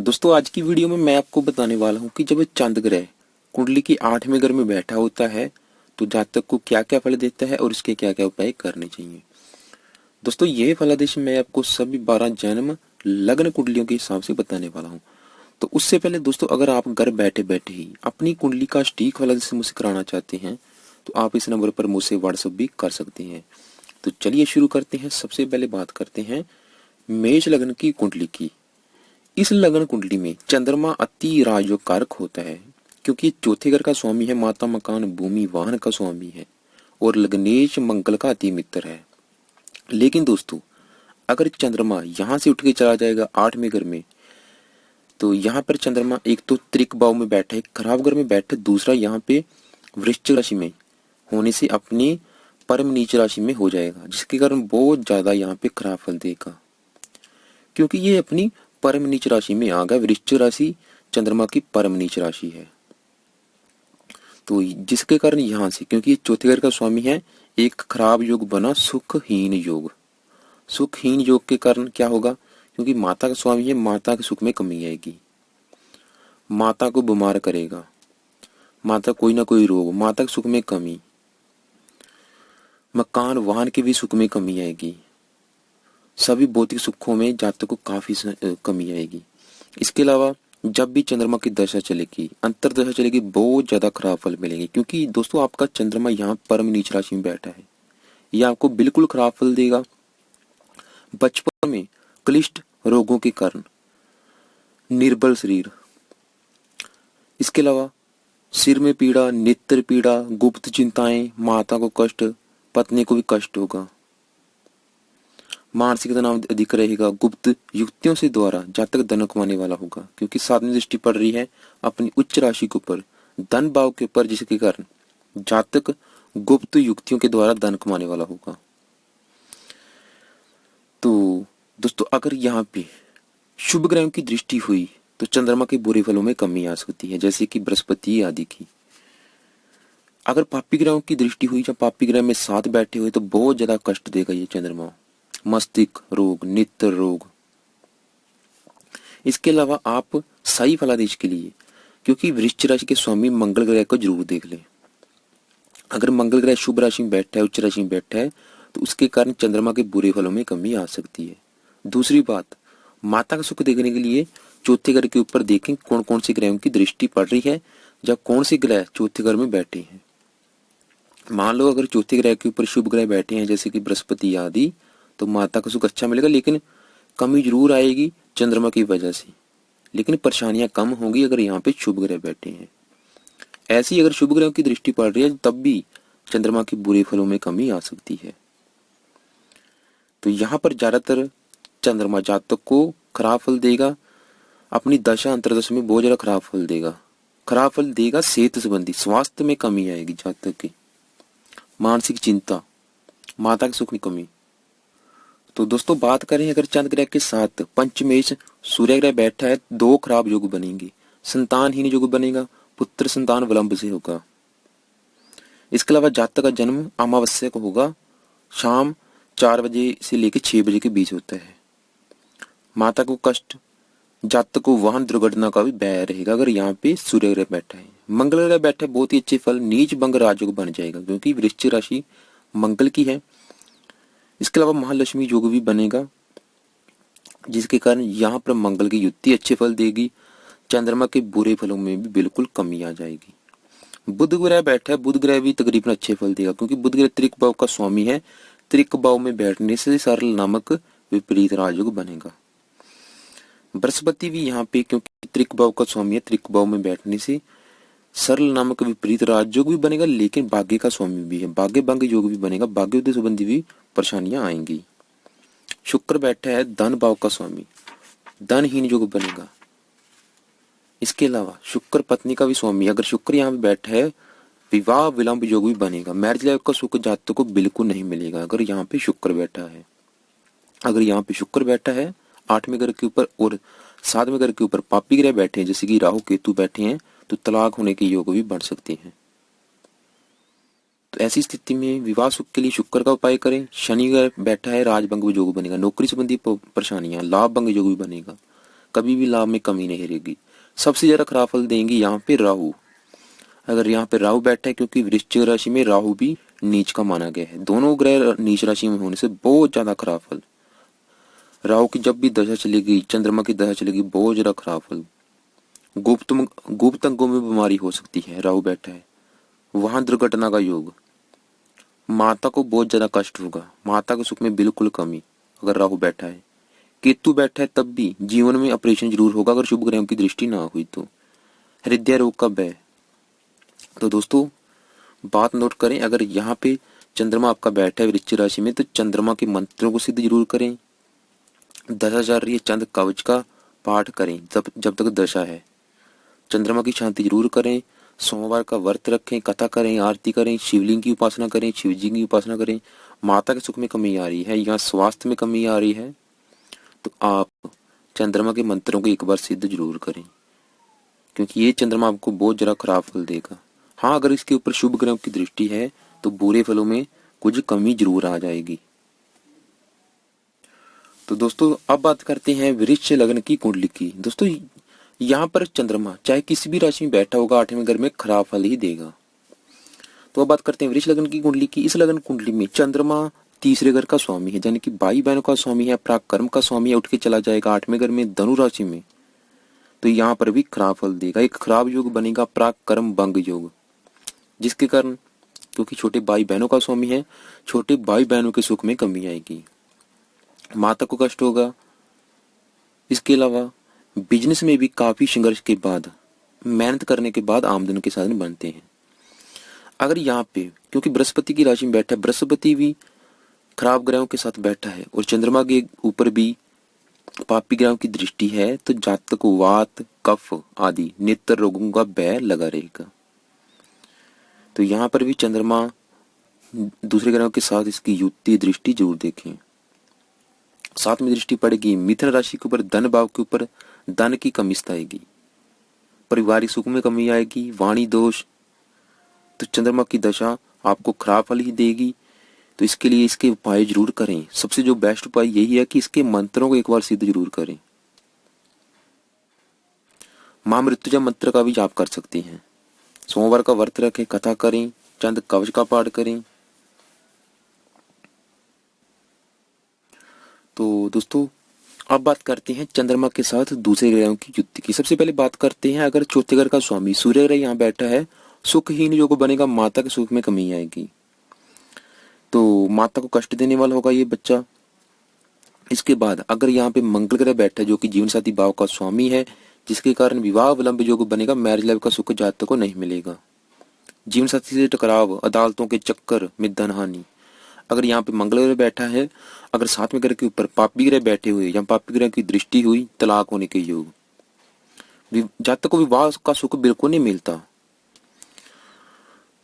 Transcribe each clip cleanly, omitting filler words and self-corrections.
दोस्तों आज की वीडियो में मैं आपको बताने वाला हूँ कि जब चंद्र ग्रह कुंडली की 8वें घर में बैठा होता है तो जातक को क्या क्या फल देता है और इसके क्या क्या उपाय करने चाहिए। दोस्तों ये फलादेश मैं आपको सभी 12 जन्म लग्न कुंडलियों के हिसाब से बताने वाला हूँ। तो उससे पहले दोस्तों अगर आप घर बैठे बैठे ही अपनी कुंडली का सटीक फलादेश मुझसे कराना चाहते हैं तो आप इस नंबर पर मुझसे व्हाट्सएप भी कर सकते हैं। तो चलिए शुरू करते हैं। सबसे पहले बात करते हैं मेष लग्न की कुंडली की। इस लग्न कुंडली में चंद्रमा अति राजयोग कारक होता है क्योंकि चौथे घर का स्वामी है, माता मकान भूमि वाहन का स्वामी है और लग्नेश मंगल का अति मित्र है। लेकिन दोस्तों अगर चंद्रमा यहाँ से उठ के चला जाएगा 8वें घर में तो यहाँ पर चंद्रमा एक तो त्रिक भाव में बैठा है, खराब घर में बैठा है, दूसरा यहाँ पे वृश्चिक राशि में होने से अपनी परम नीच राशि में हो जाएगा जिसके कारण बहुत ज्यादा यहाँ पे खराब फल देगा क्योंकि ये अपनी परम नीच राशि में आ गया। वृश्चिक राशि चंद्रमा की परम नीच राशि है तो जिसके कारण यहाँ से क्योंकि ये चौथे घर का स्वामी है एक खराब योग बना सुखहीन योग। सुखहीन योग के कारण क्या होगा क्योंकि माता का स्वामी है, माता के सुख में कमी आएगी, माता को बीमार करेगा, माता कोई ना कोई रोग, माता के सुख में कमी, मकान वाहन के भी सुख में कमी आएगी, सभी भौतिक सुखों में जातक को काफी कमी आएगी। इसके अलावा जब भी चंद्रमा की दशा चलेगी, अंतर दशा चलेगी, बहुत ज्यादा खराब फल मिलेंगे क्योंकि दोस्तों आपका चंद्रमा यहाँ परम नीच राशि में बैठा है। यह आपको बिल्कुल खराब फल देगा। बचपन में क्लिष्ट रोगों के कारण निर्बल शरीर, इसके अलावा सिर में पीड़ा, नेत्र पीड़ा, गुप्त चिंताएं, माता को कष्ट, पत्नी को भी कष्ट होगा, मानसिक तनाव अधिक रहेगा, गुप्त युक्तियों से द्वारा जातक धन कमाने वाला होगा क्योंकि 7वीं दृष्टि पड़ रही है अपनी उच्च राशि के ऊपर, धन भाव के ऊपर, जिसके कारण जातक गुप्त युक्तियों के द्वारा धन कमाने वाला होगा। तो दोस्तों अगर यहाँ पे शुभ ग्रहों की दृष्टि हुई तो चंद्रमा के बुरे फलों में कमी आ सकती है जैसे कि बृहस्पति आदि की। अगर पापी ग्रहों की दृष्टि हुई या पापी ग्रह में साथ बैठे हुए तो बहुत ज्यादा कष्ट देगा ये चंद्रमा, मस्तिष्क रोग, नेत्र रोग। इसके अलावा आप सही फलादेश के लिए क्योंकि वृश्चिक राशि के स्वामी मंगल ग्रह को जरूर देख लें। अगर मंगल ग्रह शुभ राशि में बैठा है, उच्च राशि में बैठा है तो उसके कारण चंद्रमा के बुरे फलों में कमी आ सकती है। दूसरी बात, माता का सुख देखने के लिए चौथे घर के ऊपर देखें कौन कौन से ग्रहों की दृष्टि पड़ रही है या कौन से ग्रह चौथे घर में बैठे हैं। मान लो अगर चौथे ग्रह के ऊपर शुभ ग्रह बैठे हैं जैसे कि बृहस्पति आदि तो माता का सुख अच्छा मिलेगा, लेकिन कमी जरूर आएगी चंद्रमा की वजह से, लेकिन परेशानियां कम होंगी अगर यहाँ पे शुभ ग्रह बैठे हैं। ऐसी अगर शुभ ग्रहों की दृष्टि पड़ रही है तब भी चंद्रमा के बुरे फलों में कमी आ सकती है। तो यहाँ पर ज्यादातर चंद्रमा जातक को खराब फल देगा, अपनी दशा अंतरदशा में बहुत ज्यादा खराब फल देगा। खराब फल देगा सेहत संबंधी, स्वास्थ्य में कमी आएगी जातक की, मानसिक चिंता, माता के सुख में कमी। तो दोस्तों बात करें अगर चंद्र ग्रह के साथ पंचमेश सूर्य ग्रह बैठा है, 2 खराब योग बनेंगे, संतानहीन योग बनेगा, पुत्र संतान विलंब से होगा। इसके अलावा जातक का जन्म अमावस्या को होगा, शाम 4 बजे से लेकर 6 बजे के बीच होता है। माता को कष्ट, जातक को वाहन दुर्घटना का भी भय रहेगा अगर यहाँ पे सूर्य ग्रह बैठा है। मंगल ग्रह बैठा है, बहुत ही अच्छे फल, नीच भंग राजयोग बन जाएगा क्योंकि वृश्चिक राशि मंगल की है। इसके अलावा महालक्ष्मी योग भी बनेगा जिसके कारण यहाँ पर मंगल की युति अच्छे फल देगी, चंद्रमा के बुरे फलों में भी बिल्कुल कमी आ जाएगी। बुध ग्रह बैठा है, बुध ग्रह भी तकरीबन अच्छे फल देगा क्योंकि बुध ग्रह त्रिक भाव का स्वामी है, त्रिक भाव में बैठने से सरल नामक विपरीत राजयोग बनेगा। बृहस्पति भी यहाँ पे क्योंकि त्रिक भाव का स्वामी है, त्रिक भाव में बैठने से सरल नामक विपरीत राजयोग भी बनेगा, लेकिन भाग्य का स्वामी भी है, भाग्य भंग योग भी बनेगा, भाग्य संबंधी भी परेशानियां आएंगी। शुक्र बैठा है धन भाव का स्वामी, धनहीन योग बनेगा। इसके अलावा शुक्र पत्नी का भी स्वामी, अगर शुक्र यहाँ पे बैठा है विवाह विलंब योग भी बनेगा, मैरिज लाइफ का सुख जातक को बिल्कुल नहीं मिलेगा अगर यहाँ पे शुक्र बैठा है। अगर यहाँ पे शुक्र बैठा है 8वें घर के ऊपर और 7वें घर के ऊपर पापी ग्रह बैठे हैं जैसे कि राहु केतु बैठे हैं तो तलाक होने के योग भी बढ़ सकते हैं। तो ऐसी स्थिति में विवाह सुख के लिए शुक्र का उपाय करें। शनि ग्रह बैठा है राजभंग योग बनेगा, नौकरी संबंधी परेशानियां, लाभ भंग योग भी बनेगा, कभी भी लाभ में कमी नहीं रहेगी। सबसे ज्यादा खराब फल देंगे यहाँ पे राहु। अगर यहाँ पे राहु बैठा है, क्योंकि वृश्चिक राशि में राहु भी नीच का माना गया है, दोनों ग्रह नीच राशि में होने से बहुत ज्यादा खराब फल। राहु की जब भी दशा चलेगी, चंद्रमा की दशा चलेगी, बहुत ज्यादा खराब फल। गुप्त अंगों में बीमारी हो सकती है, राहु बैठा है। वहां दुर्घटना का योग। माता को बहुत ज्यादा कष्ट होगा, माता के सुख में बिल्कुल कमी अगर राहु बैठा है। केतु बैठा है तब भी जीवन में ऑपरेशन जरूर होगा अगर शुभ ग्रहों की दृष्टि ना हुई तो। हृदय रोग का भय। तो दोस्तों बात नोट करें, अगर यहाँ पे चंद्रमा आपका बैठा है वृश्चिक राशि में, तो चंद्रमा के मंत्रों को सिद्ध जरूर करें। दशा चल रही है, चंद्र कवच का पाठ करें जब तक दशा है। चंद्रमा की शांति जरूर करें। सोमवार का व्रत रखें, कथा करें, आरती करें, शिवलिंग की उपासना करें, शिवजी की उपासना करें। माता के सुख में कमी आ रही है या स्वास्थ्य में कमी आ रही है तो आप चंद्रमा के मंत्रों को एक बार सिद्ध जरूर करें, क्योंकि ये चंद्रमा आपको बहुत जरा खराब फल देगा। हाँ, अगर इसके ऊपर शुभ ग्रहों की दृष्टि है तो बुरे फलों में कुछ कमी जरूर आ जाएगी। तो दोस्तों अब बात करते हैं वृश्चिक लग्न की कुंडली की। दोस्तों यहाँ पर चंद्रमा चाहे किसी भी राशि में बैठा होगा, 8वें घर में खराब फल ही देगा। तो अब बात करते हैं वृश्चिक लग्न की कुंडली की। इस लग्न कुंडली में चंद्रमा तीसरे घर का स्वामी है, यानी कि भाई बहनों का स्वामी है, पराक्रम का स्वामी है, उठ के चला जाएगा 8वें घर में धनु राशि में, तो यहाँ पर भी खराब फल देगा। एक खराब योग बनेगा पराक्रम भंग योग, जिसके कारण क्योंकि छोटे भाई बहनों का स्वामी है, छोटे भाई बहनों के सुख में कमी आएगी, माता को कष्ट होगा। इसके अलावा बिजनेस में भी काफी संघर्ष के बाद, मेहनत करने के बाद आमदनी के साधन बनते हैं। अगर यहाँ पे क्योंकि बृहस्पति की राशि में बैठा है, बृहस्पति भी खराब ग्रहों के साथ बैठा है और चंद्रमा के ऊपर भी पापी ग्रहों की दृष्टि है, तो जातक को वात, कफ आदि नेत्र रोगों का भय लगा रहेगा। तो यहाँ पर भी चंद्रमा दूसरे ग्रहों के साथ इसकी युति दृष्टि जरूर देखें। साथ में दृष्टि पड़ेगी मिथुन राशि के ऊपर, धन भाव के ऊपर, धन की कमी आएगी, पारिवारिक सुख में कमी आएगी, वाणी दोष। तो चंद्रमा की दशा आपको खराब फल ही देगी। तो इसके लिए इसके उपाय जरूर करें। सबसे जो बेस्ट उपाय यही है कि इसके मंत्रों को एक बार सिद्ध जरूर करें। मां मृत्युंजय मंत्र का भी जाप कर सकते हैं। सोमवार का व्रत रखें, कथा करें, चंद कवच का पाठ करें। तो दोस्तों अब बात करते हैं चंद्रमा के साथ दूसरे ग्रहों की युति की। सबसे पहले बात करते हैं, अगर चौथे घर का स्वामी सूर्य ग्रह यहाँ बैठा है, सुखहीन योग बनेगा, माता के सुख में कमी आएगी, तो माता को कष्ट देने वाला होगा ये बच्चा। इसके बाद अगर यहाँ पे मंगल ग्रह बैठा है जो कि जीवन साथी भाव का स्वामी है, जिसके कारण विवाह विलंब योग बनेगा, मैरिज लाइफ का सुख जातक को नहीं मिलेगा, जीवन साथी से टकराव, अदालतों के चक्कर में धन हानि। अगर यहाँ पे मंगल ग्रह बैठा है, अगर 7वें ग्रह के ऊपर पापी ग्रह बैठे हुए या पापी ग्रह की दृष्टि हुई, तलाक होने के योग, जातक को विवाह का सुख बिल्कुल नहीं मिलता।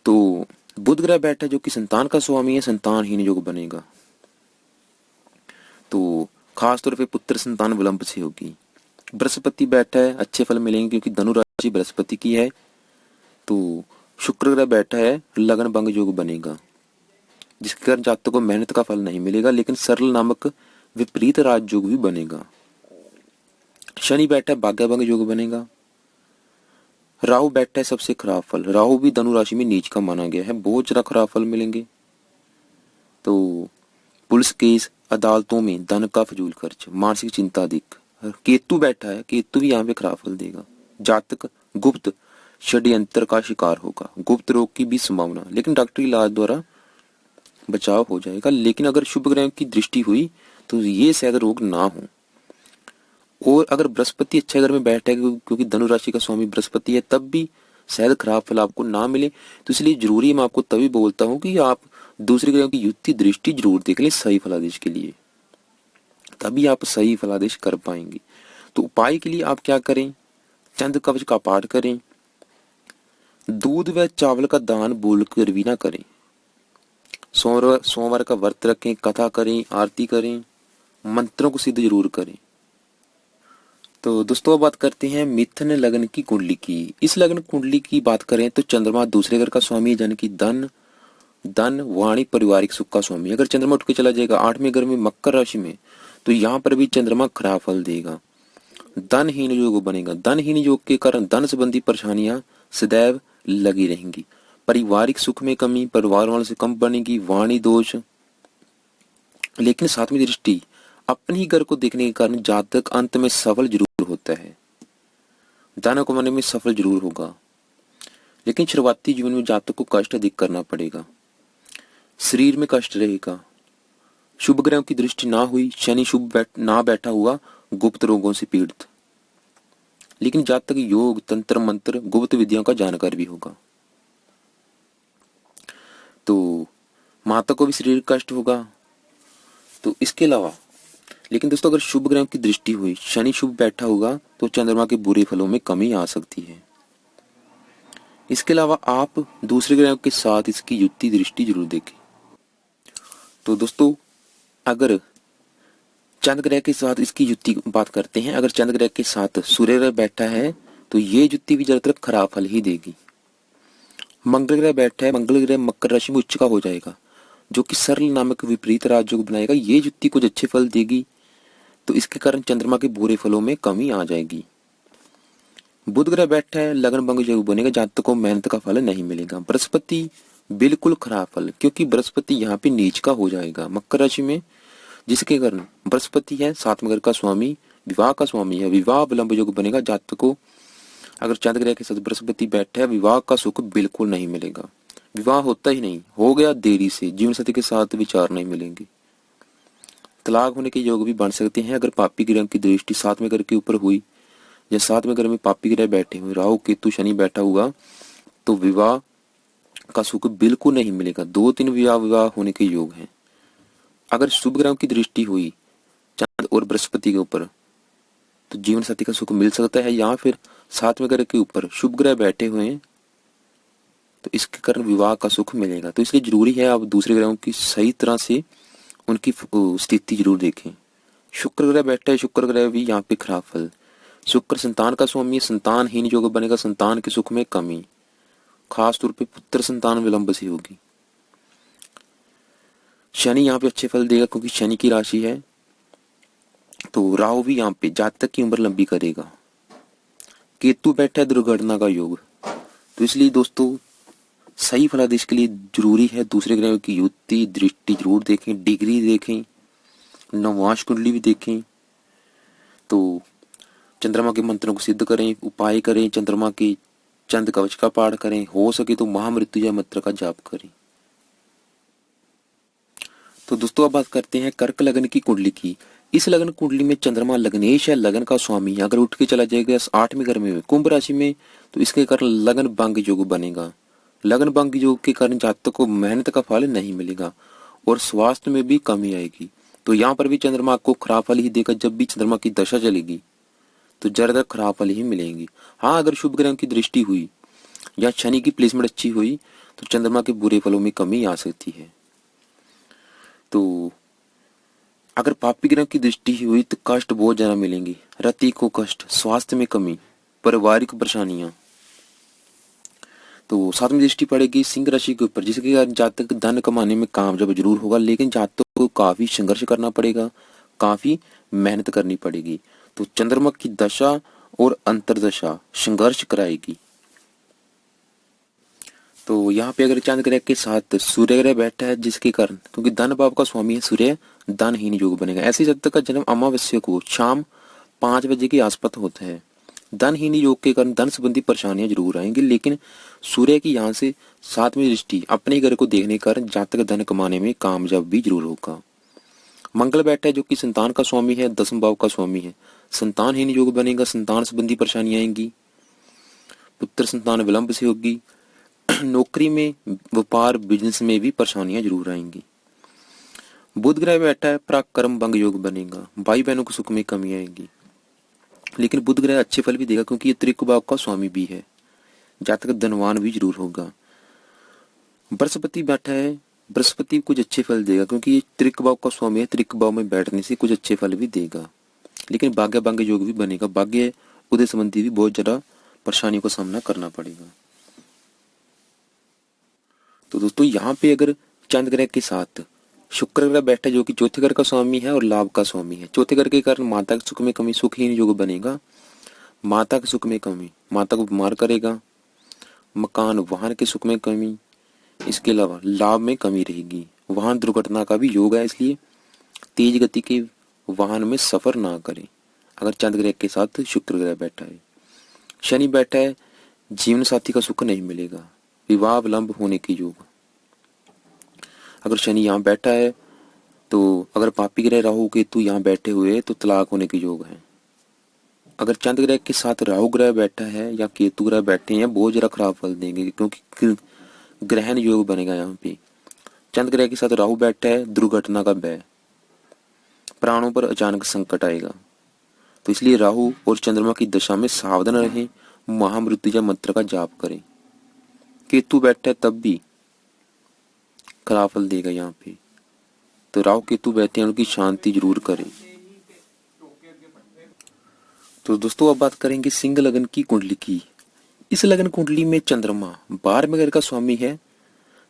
तो बुध ग्रह बैठा है जो कि संतान का स्वामी है, संतानहीन योग बनेगा, तो खासतौर पे पुत्र संतान विलंब से होगी। बृहस्पति बैठा है, अच्छे फल मिलेंगे क्योंकि धनु राशि बृहस्पति की है। तो शुक्र ग्रह बैठा है, लगन भंग योग बनेगा, जिसके कारण जातक को मेहनत का फल नहीं मिलेगा, लेकिन सरल नामक विपरीत राज योग भी बनेगा। शनि बैठा है, भाग्य भंग योग बनेगा। राहु बैठा है, सबसे खराब फल, राहु भी धनु राशि में नीच का माना गया है, बहुत ज्यादा खराब फल मिलेंगे। तो पुलिस केस, अदालतों में धन का फजूल खर्च, मानसिक चिंता अधिक। केतु बैठा है, केतु भी यहाँ पे खराब फल देगा, जातक गुप्त षड्यंत्र का शिकार होगा, गुप्त रोग की भी संभावना, लेकिन डॉक्टरी इलाज द्वारा बचाव हो जाएगा। लेकिन अगर शुभ ग्रह की दृष्टि हुई तो ये शायद रोग ना हो। और अगर बृहस्पति अच्छे घर में बैठा है, क्योंकि धनु राशि का स्वामी बृहस्पति है, तब भी शायद खराब फल आपको ना मिले। तो इसलिए जरूरी मैं आपको तभी बोलता हूँ कि आप दूसरे ग्रहों की युति दृष्टि जरूर देख लें सही फलादेश के लिए, तभी आप सही फलादेश कर पाएंगे। तो उपाय के लिए आप क्या करें, चंद कवच का पाठ करें, दूध व चावल का दान भूल कर भी ना करें, सोमवार का व्रत रखें, कथा करें, आरती करें, मंत्रों को सिद्ध जरूर करें। तो दोस्तों बात करते हैं मिथुन लग्न की कुंडली की। इस लग्न कुंडली की बात करें तो चंद्रमा दूसरे घर का स्वामी है, यानी कि धन वाणी पारिवारिक सुख का स्वामी। अगर चंद्रमा उठ के चला जाएगा 8वें घर में मकर राशि में, तो यहाँ पर भी चंद्रमा खराब फल देगा। धनहीन योग बनेगा। धनहीन योग के कारण धन संबंधी परेशानियां सदैव लगी रहेंगी। पारिवारिक सुख में कमी, परिवार वालों से कम बनेगी, वाणी दोष। लेकिन सातवीं दृष्टि अपने ही घर को देखने के कारण जातक अंत में सफल जरूर होता है, धन कमाने में सफल जरूर होगा, लेकिन शुरुआती जीवन में जातक को कष्ट अधिक करना पड़ेगा, शरीर में कष्ट रहेगा। शुभ ग्रहों की दृष्टि ना हुई, शनि शुभ ना बैठा हुआ, गुप्त रोगों से पीड़ित। लेकिन जातक योग, तंत्र मंत्र, गुप्त विद्याओं का जानकार भी होगा, तो माता को भी शरीर कष्ट होगा। तो इसके अलावा लेकिन दोस्तों, अगर शुभ ग्रहों की दृष्टि हुई, शनि शुभ बैठा होगा, तो चंद्रमा के बुरे फलों में कमी आ सकती है। इसके अलावा आप दूसरे ग्रहों के साथ इसकी युति दृष्टि जरूर देखें। तो दोस्तों, अगर चंद्र ग्रह के साथ इसकी युति बात करते हैं, अगर चंद्र ग्रह के साथ सूर्य ग्रह बैठा है तो ये युति भी ज्यादातर खराब फल ही देगी। मंगल ग्रह बैठा है, मंगल ग्रह मकर राशि में उच्च का हो जाएगा, जो कि सरल नामक विपरीत राजयोग बनाएगा। ये युति कुछ अच्छे फल देगी, तो इसके कारण चंद्रमा के बुरे फलों में कमी आ जाएगी। बुध ग्रह बैठा है, लगन भंग योग बनेगा, जातक को मेहनत का फल नहीं मिलेगा। बृहस्पति बिल्कुल खराब फल, क्योंकि बृहस्पति यहाँ पे नीच का हो जाएगा मकर राशि में, जिसके कारण बृहस्पति है सातवें घर का स्वामी, विवाह का स्वामी है, विवाह विलंब योग बनेगा। जातक को अगर चंद्र ग्रह के साथ बृहस्पति बैठा है, विवाह का सुख बिल्कुल नहीं मिलेगा, विवाह होता ही नहीं, हो गया देरी से, जीवन साथी के साथ विचार नहीं मिलेंगे, तलाक होने के योग भी बन सकते हैं। अगर पापी ग्रह की दृष्टि सातवें घर के ऊपर हुई, या सातवें घर में पापी ग्रह बैठे हुए, राहु केतु शनि बैठा हुआ, तो विवाह का सुख बिल्कुल नहीं मिलेगा। 2-3 विवाह होने के योग हैं। अगर शुभ ग्रहों की दृष्टि हुई चंद्र और बृहस्पति के ऊपर, तो जीवन साथी का सुख मिल सकता है, या फिर सातवें ग्रह के ऊपर शुभ ग्रह बैठे हुए हैं, तो इसके कारण विवाह का सुख मिलेगा। तो इसलिए जरूरी है आप दूसरे ग्रहों की सही तरह से उनकी स्थिति जरूर देखें। शुक्र ग्रह बैठा है, शुक्र ग्रह भी यहाँ पे खराब फल। शुक्र संतान का स्वामी है, संतानहीन योग बनेगा, संतान के सुख में कमी, खास तौर पे पुत्र संतान विलंब से होगी। शनि यहाँ पे अच्छे फल देगा, क्योंकि शनि की राशि है। तो राहु भी यहाँ पे जातक की उम्र लंबी करेगा। केतु बैठा है, दुर्घटना का योग। तो इसलिए दोस्तों, सही फलादेश के लिए जरूरी है दूसरे ग्रहों की युति दृष्टि जरूर देखें, डिग्री देखें, नवांश कुंडली भी देखें। तो चंद्रमा के मंत्रों को सिद्ध करें, उपाय करें, चंद्रमा के चंद कवच का पाठ करें, हो सके तो महामृत्युंजय मंत्र का जाप करें। तो दोस्तों, अब बात करते हैं कर्क लगन की कुंडली की। इस लगन कुंडली में चंद्रमा लग्नेश है, लगन का स्वामी है। अगर उठ के चला जाएगा 8वें घर में, कुंभ राशि में, तो इसके कारण लगन भंग योग बनेगा। लगन भंग योग के कारण जातक को मेहनत का फल नहीं मिलेगा और स्वास्थ्य में भी कमी आएगी। तो यहाँ पर भी चंद्रमा को खराब फल ही देगा। जब भी चंद्रमा की दशा चलेगी तो ज्यादातर खराब फल ही मिलेंगी। हाँ, अगर शुभ ग्रह की दृष्टि हुई या शनि की प्लेसमेंट अच्छी हुई, तो चंद्रमा के बुरे फलों में कमी आ सकती है। तो अगर पापी ग्रह की दृष्टि हुई तो कष्ट बहुत ज्यादा मिलेंगे, रति को कष्ट, स्वास्थ्य में कमी, पारिवारिक परेशानियां। तो सातवीं दृष्टि पड़ेगी सिंह राशि के ऊपर, जिसके कारण जातक धन कमाने में कामयाब जरूर होगा, लेकिन जातक को काफी संघर्ष करना पड़ेगा, काफी मेहनत करनी पड़ेगी। तो चंद्रमा की दशा और अंतरदशा संघर्ष कराएगी। तो यहाँ पे अगर चंद्र ग्रह के साथ सूर्य ग्रह बैठा है, जिसके कारण, क्योंकि धन भाव का स्वामी है सूर्य, धनहीन योग बनेगा। ऐसे जातक का जन्म अमावस्या को शाम 5 बजे के आसपास होता है। धनहीन योग के कारण धन संबंधी परेशानियां जरूर आएंगी, लेकिन सूर्य की यहाँ से सातवीं दृष्टि अपने घर को देखने के कारण जातक धन कमाने में कामयाब भी जरूर होगा। मंगल बैठा है, जो कि संतान का स्वामी है, 10वें भाव का स्वामी है। संतानहीन योग बनेगा, संतान संबंधी परेशानियां आएंगी, पुत्र संतान विलंब से होगी। नौकरी में, व्यापार, बिजनेस में भी परेशानियां जरूर आएंगी। बुध ग्रह बैठा है, पराक्रम भंग योग बनेगा, भाई बहनों के सुख में कमी आएगी। लेकिन बुध ग्रह अच्छे फल भी देगा, क्योंकि ये त्रिक भाव का स्वामी भी है, जातक धनवान भी जरूर होगा। बृहस्पति बैठा है, बृहस्पति कुछ अच्छे फल देगा, क्योंकि ये त्रिक भाव का स्वामी है, त्रिक भाव में बैठने से कुछ अच्छे फल भी देगा। लेकिन भाग्य भंग योग भी बनेगा, भाग्य उदय संबंधी भी बहुत ज्यादा परेशानियों का सामना करना पड़ेगा। तो दोस्तों, यहाँ पे अगर चंद्र ग्रह के साथ शुक्र ग्रह बैठा है जो कि चौथे घर का स्वामी है और लाभ का स्वामी है। चौथे घर के कारण माता के सुख में कमी, सुखहीन योग बनेगा। माता के सुख में कमी, माता को बीमार करेगा। मकान वाहन के सुख में कमी, इसके अलावा लाभ में कमी रहेगी। वाहन दुर्घटना का भी योग है, इसलिए तेज गति के वाहन में सफर ना करें अगर चंद्र ग्रह के साथ शुक्र ग्रह बैठा है। शनि बैठा है, जीवन साथी का सुख नहीं मिलेगा, विवाह विलंब होने के योग। अगर शनि यहाँ बैठा है तो अगर पापी ग्रह राहु केतु यहाँ बैठे हुए तो तलाक होने के योग है। अगर चंद्र ग्रह के साथ राहु ग्रह बैठा है या केतु ग्रह बैठे हैं बहुत जरा खराब फल देंगे, क्योंकि ग्रहण योग बनेगा। यहाँ पे चंद्र ग्रह के साथ राहु बैठा है, दुर्घटना का भय, प्राणों पर अचानक संकट आएगा। तो इसलिए राहु और चंद्रमा की दशा में सावधान रहें, महामृत्युंजय मंत्र का जाप करें। केतु बैठा है तब भी खराब फल देगा यहाँ पे, तो राहु केतु बैठे हैं उनकी शांति जरूर करें। तो दोस्तों अब बात करेंगे सिंह लग्न की कुंडली की। इस लग्न कुंडली में चंद्रमा 12वें घर का स्वामी है,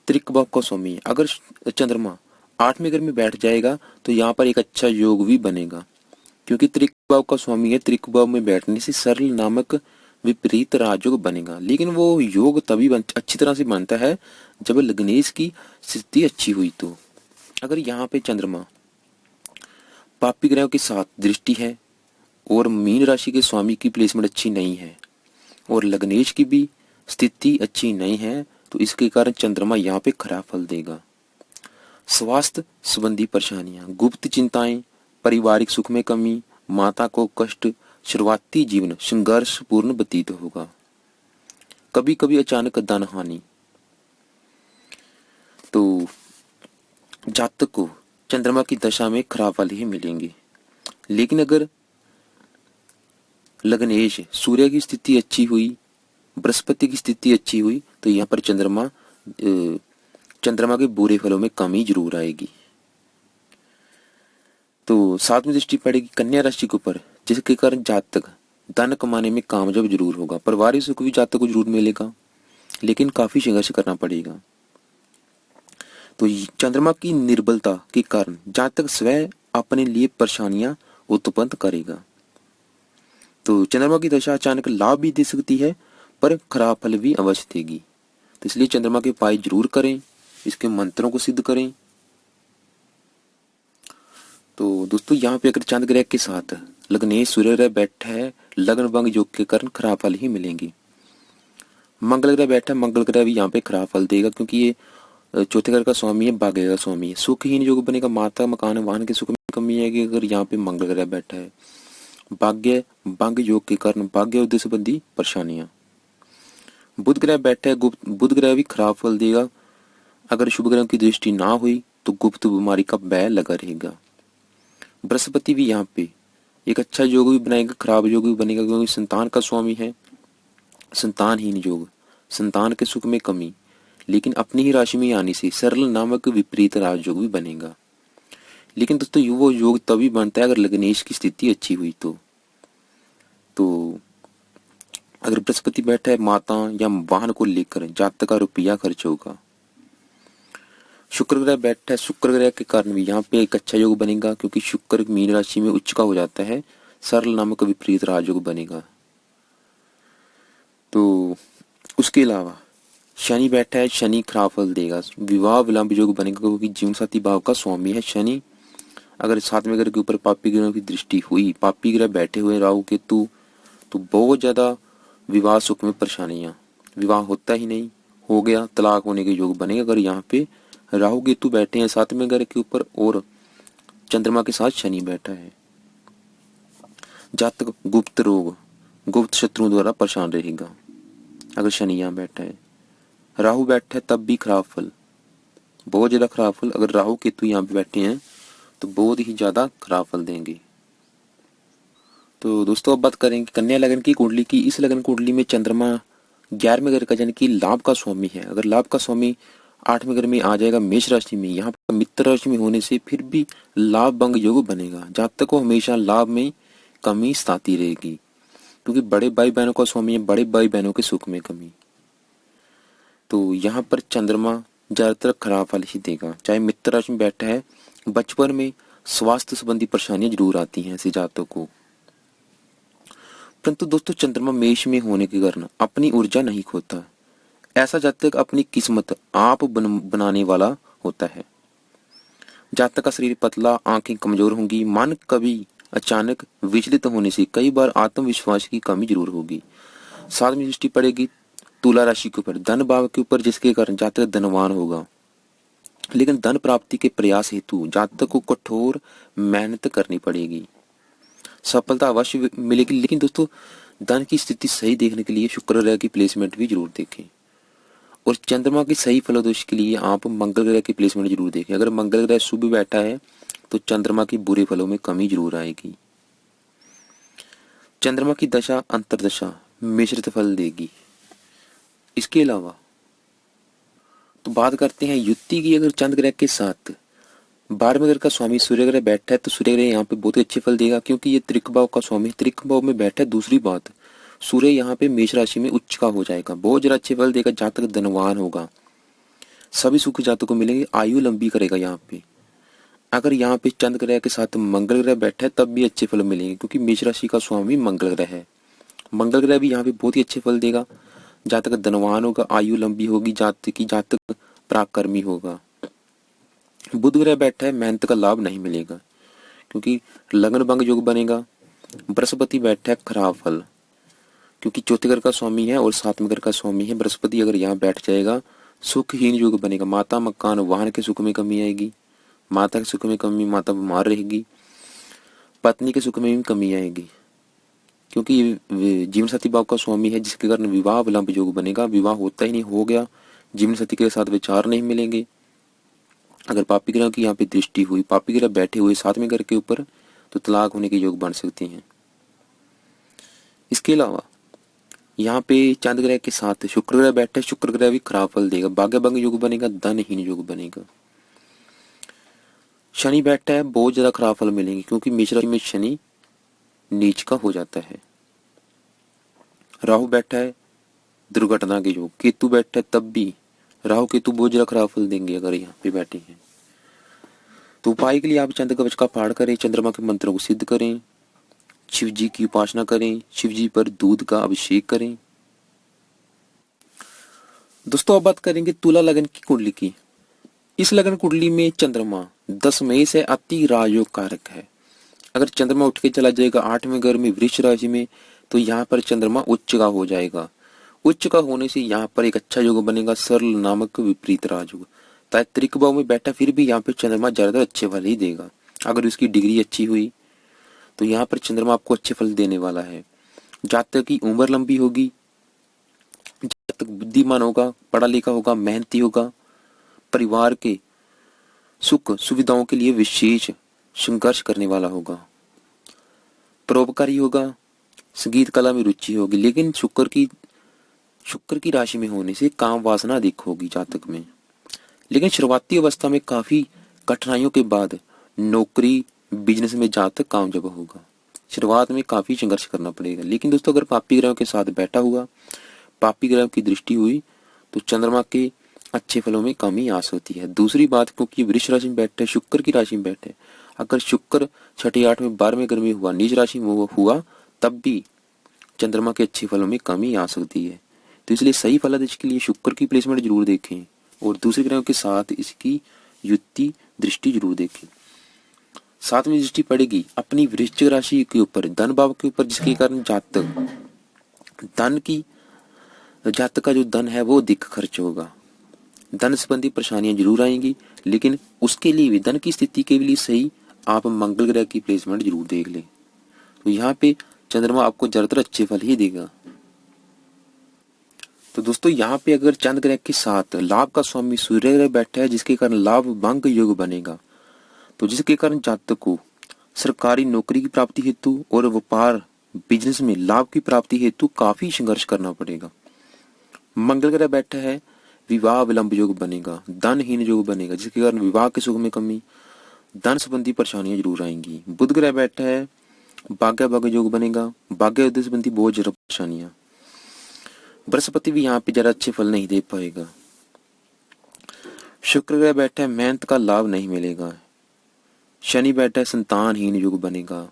त्रिक भाव का स्वामी है। अगर चंद्रमा 8वें घर में बैठ जाएगा तो यहाँ पर एक अच्छा योग भी बनेगा, क्योंकि त्रिक भाव का स्वामी है। त्रिक भाव में बैठने से सरल नामक विपरीत राजयोग बनेगा, लेकिन वो योग तभी अच्छी तरह से बनता है जब लग्नेश की स्थिति अच्छी हुई। तो अगर यहाँ पे चंद्रमा पापी ग्रहों के साथ दृष्टि है और मीन राशि के स्वामी की प्लेसमेंट अच्छी नहीं है और लग्नेश की भी स्थिति अच्छी नहीं है, तो इसके कारण चंद्रमा यहाँ पे खराब फल देगा। स्वास्थ्य संबंधी परेशानियां, गुप्त चिंताएं, पारिवारिक सुख में कमी, माता को कष्ट, शुरुआती जीवन संघर्षपूर्ण व्यतीत होगा, कभी कभी अचानक धन हानि। तो जातक को चंद्रमा की दशा में खराब फल ही मिलेंगे। लेकिन अगर लग्नेश सूर्य की स्थिति अच्छी हुई, बृहस्पति की स्थिति अच्छी हुई, तो यहाँ पर चंद्रमा के बुरे फलों में कमी जरूर आएगी। तो 7वीं दृष्टि पड़ेगी कन्या राशि के ऊपर, जिसके कारण जातक धन कमाने में कामयाब जरूर होगा। पारिवारिक सुख भी जातक को जरूर मिलेगा, लेकिन काफी संघर्ष करना पड़ेगा। तो चंद्रमा की निर्बलता के कारण जातक स्वयं अपने लिए परेशानियां उत्पन्न करेगा। तो चंद्रमा की दशा अचानक लाभ भी दे सकती है, पर खराब फल भी अवश्य देगी। तो इसलिए चंद्रमा के उपाय जरूर करें, इसके मंत्रों को सिद्ध करें। तो दोस्तों यहाँ पे अगर चंद्र ग्रह के साथ लग्नेश सूर्य ग्रह बैठा है, लग्न भंग योग के कारण खराब फल ही मिलेंगे। मंगल ग्रह बैठा है, मंगल ग्रह भी यहाँ पे खराब फल देगा, क्योंकि ये चौथे घर का स्वामी है, भाग्य का स्वामी है। सुखहीन योग बनेगा, माता मकान वाहन के सुख में कमी आएगी अगर यहाँ पे मंगल ग्रह बैठा है। भाग्य भंग योग के कारण भाग्य उद्देश्य संबंधी परेशानियां। बुध ग्रह बैठा है, बुध ग्रह भी खराब फल देगा। अगर शुभ ग्रह की दृष्टि ना हुई तो गुप्त बीमारी का भय लगा रहेगा। बृहस्पति भी यहाँ पे एक अच्छा योग भी बनाएगा, खराब योग भी बनेगा, क्योंकि संतान का स्वामी है। संतानहीन योग, संतान के सुख में कमी, लेकिन अपनी ही राशि में आने से सरल नामक विपरीत राजयोग भी बनेगा। लेकिन दोस्तों वो योग तभी बनता है अगर लग्नेश की स्थिति अच्छी हुई तो अगर बृहस्पति बैठा है, माता या वाहन को लेकर जातक का रुपया खर्च होगा। शुक्र ग्रह बैठा है, शुक्र ग्रह के कारण भी यहाँ पे एक अच्छा योग बनेगा, क्योंकि शुक्र मीन राशि में उच्च का हो जाता है, सरल नामक विपरीत राजयोग बनेगा। तो उसके अलावा शनि बैठा है, शनि खराब फल देगा, विवाह विलंब योग बनेगा, क्योंकि जीवन साथी भाव का स्वामी है शनि। अगर 7वें ग्रह के ऊपर पापी ग्रह की दृष्टि हुई, पापी ग्रह बैठे हुए राहु केतु, तो बहुत ज्यादा विवाह सुख में परेशानियां, विवाह होता ही नहीं, हो गया तलाक होने के योग बनेगा अगर यहाँ पे राहु केतु बैठे हैं 7वें ग्रह के ऊपर और चंद्रमा के साथ शनि बैठा है। जातक गुप्त रोग, गुप्त शत्रुओं द्वारा परेशान रहेगा अगर शनि यहाँ बैठा है। राहु बैठा है तब भी खराब फल, बहुत ज्यादा खराब फल। अगर राहु केतु यहाँ पे बैठे हैं तो बहुत ही ज्यादा खराब फल देंगे। तो दोस्तों अब बात करेंगे कन्या लगन की कुंडली की। इस लगन कुंडली में चंद्रमा 11वें घर का यानी कि लाभ का स्वामी है। अगर लाभ का स्वामी 8वें घर में आ जाएगा मेष राशि में, यहाँ पर मित्र राशि में होने से फिर भी लाभ भंग योग बनेगा। जातक को हमेशा लाभ में कमी सताती रहेगी, क्योंकि बड़े भाई बहनों का स्वामी है, बड़े भाई बहनों के सुख में कमी। तो यहाँ पर चंद्रमा ज्यादातर खराब फल ही देगा, चाहे उत्तर राशि में बैठा है, बचपन में स्वास्थ्य संबंधी परेशानियां जरूर आती हैं ऐसे जातकों को। परंतु दोस्तों चंद्रमा मेष में होने के कारण अपनी ऊर्जा नहीं खोता। ऐसा जातक अपनी किस्मत आप बनाने वाला होता है। जातक का शरीर पतला, आंखें कमजोर होंगी, मन कभी अचानक विचलित होने से कई बार आत्मविश्वास की कमी जरूर होगी। साथ में दृष्टि पड़ेगी तुला राशि के ऊपर, धन भाव के ऊपर, जिसके कारण जातक धनवान होगा। लेकिन धन प्राप्ति के प्रयास हेतु जातक को कठोर मेहनत करनी पड़ेगी। सफलता अवश्य मिलेगी, लेकिन दोस्तों धन की स्थिति सही देखने के लिए शुक्र ग्रह की प्लेसमेंट भी जरूर देखें। और चंद्रमा की सही फलोदोष के लिए आप मंगल ग्रह की प्लेसमेंट जरूर देखें। अगर मंगल ग्रह शुभ बैठा है तो चंद्रमा की बुरे फलों में कमी जरूर आएगी। चंद्रमा की दशा अंतरदशा मिश्रित फल देगी। इसके अलावा तो बात करते हैं युति की। अगर चंद्र ग्रह के साथ 12वें घर का स्वामी सूर्य ग्रह बैठा है तो सूर्य ग्रह यहाँ पे बहुत ही अच्छे फल देगा, क्योंकि ये त्रिक भाव का स्वामी त्रिक भाव में बैठा है। दूसरी बात, सूर्य यहाँ पे मेष राशि में उच्च का हो जाएगा, बहुत जरा अच्छे फल देगा। जातक धनवान होगा, सभी सुख जातकों को मिलेंगे, आयु लंबी करेगा यहाँ पे। अगर यहाँ पे चंद्र ग्रह के साथ मंगल ग्रह बैठा है तब भी अच्छे फल मिलेंगे, क्योंकि मेष राशि का स्वामी मंगल ग्रह है। मंगल ग्रह भी यहाँ पे बहुत ही अच्छे फल देगा। जातक धनवान होगा, आयु लंबी होगी, जातक पराक्रमी होगा। बुध ग्रह बैठा है, मेहनत का लाभ नहीं मिलेगा, क्योंकि लगन भंग योग बनेगा। बृहस्पति बैठा है, खराब फल, क्योंकि चौथे घर का स्वामी है और सातवें घर का स्वामी है। बृहस्पति अगर यहाँ बैठ जाएगा सुखहीन योग बनेगा। माता मकान वाहन के सुख में कमी आएगी, माता के सुख में कमी, माता बीमार रहेगी, पत्नी के सुख में भी कमी आएगी, क्योंकि जीवन साथी भाव का स्वामी है, जिसके कारण विवाह विलंब योग बनेगा। विवाह होता ही नहीं, हो गया, जीवन साथी के साथ विचार नहीं मिलेंगे। अगर पापी ग्रह की यहाँ पे दृष्टि हुई, पापी ग्रह बैठे हुए सातवें घर के ऊपर, तो तलाक होने के योग बन सकते हैं। इसके अलावा यहाँ पे चंद्र ग्रह के साथ शुक्र ग्रह बैठा है, शुक्र ग्रह भी खराब फल देगा, भाग्य भंग योग बनेगा, धनहीन योग बनेगा। शनि बैठा है, बहुत ज्यादा खराब फल मिलेंगे, क्योंकि मेष राशि में शनि नीच का हो जाता है। राहु बैठा है, दुर्घटना के योग। केतु बैठा है, तब भी राहु केतु बहुत ज्यादा खराब फल देंगे अगर यहाँ पे बैठे हैं। तो उपाय के लिए आप चंद्र कवच का पाठ करें, चंद्रमा के मंत्रों को सिद्ध करें, शिव जी की उपासना करें, शिव जी पर दूध का अभिषेक करें। दोस्तों अब बात करेंगे तुला लगन की कुंडली की। इस लगन कुंडली में चंद्रमा 10 मई से अति राजयोग कारक है। अगर चंद्रमा उठ के चला जाएगा 8वें घर में वृश्चिक राशि में, तो यहाँ पर चंद्रमा उच्च का हो जाएगा। उच्च का होने से यहाँ पर एक अच्छा योग बनेगा, सरल नामक विपरीत राजयोग। त्रिक भाव में बैठा फिर भी यहाँ पे चंद्रमा ज्यादातर अच्छे फल ही देगा। अगर उसकी डिग्री अच्छी हुई तो यहाँ पर चंद्रमा आपको अच्छे फल देने वाला है। जातक की उम्र लंबी होगी, जातक बुद्धिमान होगा, पढ़ा लिखा होगा, मेहनती होगा, परिवार के सुख सुविधाओं के लिए विशेष संघर्ष करने वाला होगा, परोपकारी होगा, संगीत कला में रुचि होगी। लेकिन शुक्र की राशि में होने से काम वासना अधिक होगी जातक में। लेकिन शुरुआती अवस्था में काफी कठिनाइयों के बाद नौकरी बिजनेस में जातक कामयाब होगा। शुरुआत में काफी संघर्ष करना पड़ेगा। लेकिन दोस्तों अगर पापी ग्रहों के साथ बैठा हुआ, पापी ग्रह की दृष्टि हुई, तो चंद्रमा के अच्छे फलों में कमी आ सकती है। दूसरी बात, क्योंकि वृश्चिक राशि में बैठे, शुक्र की राशि में बैठे, अगर शुक्र 6, 8, 12वें घर में हुआ, नीच राशि में हुआ, तब भी चंद्रमा के अच्छे फलों में कमी आ सकती है। तो इसलिए सही फलादेश के लिए शुक्र की प्लेसमेंट जरूर देखें और दूसरे ग्रहों के साथ इसकी युति दृष्टि जरूर देखें। साथ में दृष्टि पड़ेगी अपनी वृश्चिक राशि के ऊपर, धन भाव के ऊपर, जिसके कारण जातक का जो धन है वो अधिक खर्च होगा। धन संबंधी परेशानियां जरूर आएंगी, लेकिन उसके लिए भी, धन की स्थिति के लिए सही आप मंगल ग्रह की प्लेसमेंट जरूर देख लें। तो यहाँ पे चंद्रमा आपको ज्यादातर अच्छे फल ही देगा। तो दोस्तों यहाँ पे अगर चंद्र ग्रह के साथ लाभ का स्वामी सूर्य ग्रह बैठा है, जिसके कारण लाभ भंग योग बनेगा, तो जिसके कारण जातक को सरकारी नौकरी की प्राप्ति हेतु और व्यापार बिजनेस में लाभ की प्राप्ति हेतु काफी संघर्ष करना पड़ेगा। मंगल ग्रह बैठा है, विवाह विलंब योग बनेगा, धनहीन योग बनेगा, जिसके कारण विवाह के सुख में कमी, धन संबंधी परेशानियां जरूर आएंगी। बुध ग्रह बैठा है, भाग्य भाग्य योग बनेगा, भाग्य युद्ध संबंधी बहुत ज्यादा परेशानियां। बृहस्पति भी यहाँ पे ज्यादा अच्छे फल नहीं दे पाएगा। शुक्र ग्रह बैठा है, मेहनत का लाभ नहीं मिलेगा। शनि बैठा है, संतानहीन युग बनेगा।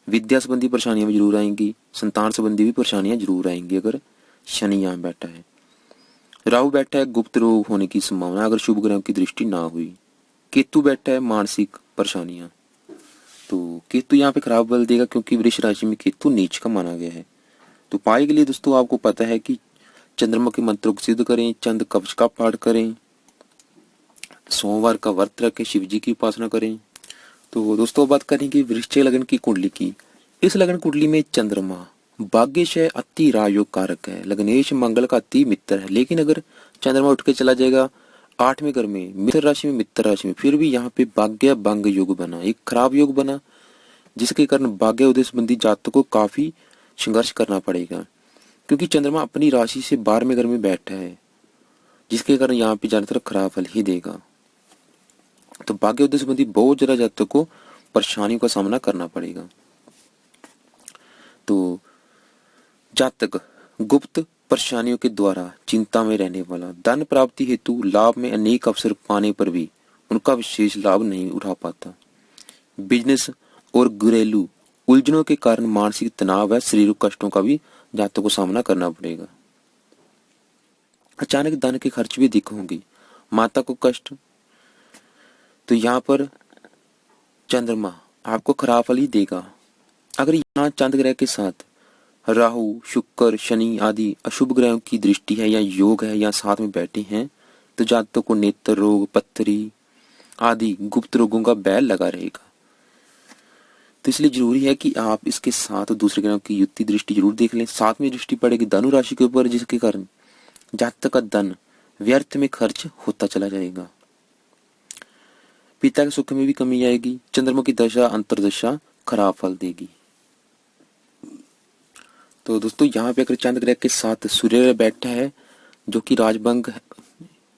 विद्या संबंधी परेशानियां भी जरूर आएंगी, संतान संबंधी भी परेशानियां जरूर आएंगी अगर शनि यहाँ बैठा है। राहु बैठा है, गुप्त रोग होने की संभावना अगर शुभ ग्रहों की दृष्टि ना हुई। केतु बैठा है, मानसिक परेशानियां। तो केतु यहाँ पे खराब बल देगा क्योंकि वृष राशि में केतु नीच का माना गया है। तो उपाय के लिए दोस्तों आपको पता है कि चंद्रमा के मंत्रों को सिद्ध करें, चंद कवच का पाठ करें, सोमवार का व्रत रखें, शिव जी की उपासना करें। तो दोस्तों बात करेंगे वृश्चिक लगन की कुंडली की। इस लगन कुंडली में चंद्रमा भाग्यश है, अति राजयोग कारक है, लग्नेश मंगल का अति मित्र है। लेकिन अगर चंद्रमा उठ के चला जाएगा 8वें घर में, मित्र राशि में, मित्र राशि में, फिर भी यहाँ पे भाग्य भंग योग बना, एक खराब योग बना, जिसके कारण भाग्य उदय संबंधी जातकों को काफी संघर्ष करना पड़ेगा क्योंकि चंद्रमा अपनी राशि से 12वें घर में बैठा है, जिसके कारण यहाँ पे ज्यादातर खराब फल ही देगा। तो भाग्य उदय संबंधी बहुत ज्यादा जातकों को परेशानियों का सामना करना पड़ेगा। तो जातक गुप्त परेशानियों के द्वारा चिंता में रहने वाला, धन प्राप्ति हेतु लाभ में अनेक अवसर पाने पर भी उनका विशेष लाभ नहीं उठा पाता। बिजनेस और घरेलू उलझनों के कारण मानसिक तनाव व शारीरिक कष्टों का भी जातकों को सामना करना पड़ेगा। अचानक धन के खर्च भी अधिक होंगे, माता को कष्ट। तो यहाँ पर चंद्रमा आपको खराब फल ही देगा। अगर यहाँ चंद्र ग्रह के साथ राहु, शुक्र, शनि आदि अशुभ ग्रहों की दृष्टि है या योग है या साथ में बैठे हैं तो जातकों को नेत्र रोग, पत्थरी आदि गुप्त रोगों का बैल लगा रहेगा। तो इसलिए जरूरी है कि आप इसके साथ दूसरे ग्रहों की युति दृष्टि जरूर देख लें। साथ में दृष्टि पड़ेगी धनु राशि के ऊपर, जिसके कारण जातक का धन व्यर्थ में खर्च होता चला जाएगा। पिता के सुख में भी कमी आएगी। चंद्रमा की दशा अंतरदशा खराब फल देगी। तो दोस्तों यहाँ पे अगर चंद्र ग्रह के साथ सूर्य बैठा है जो कि राजभंग,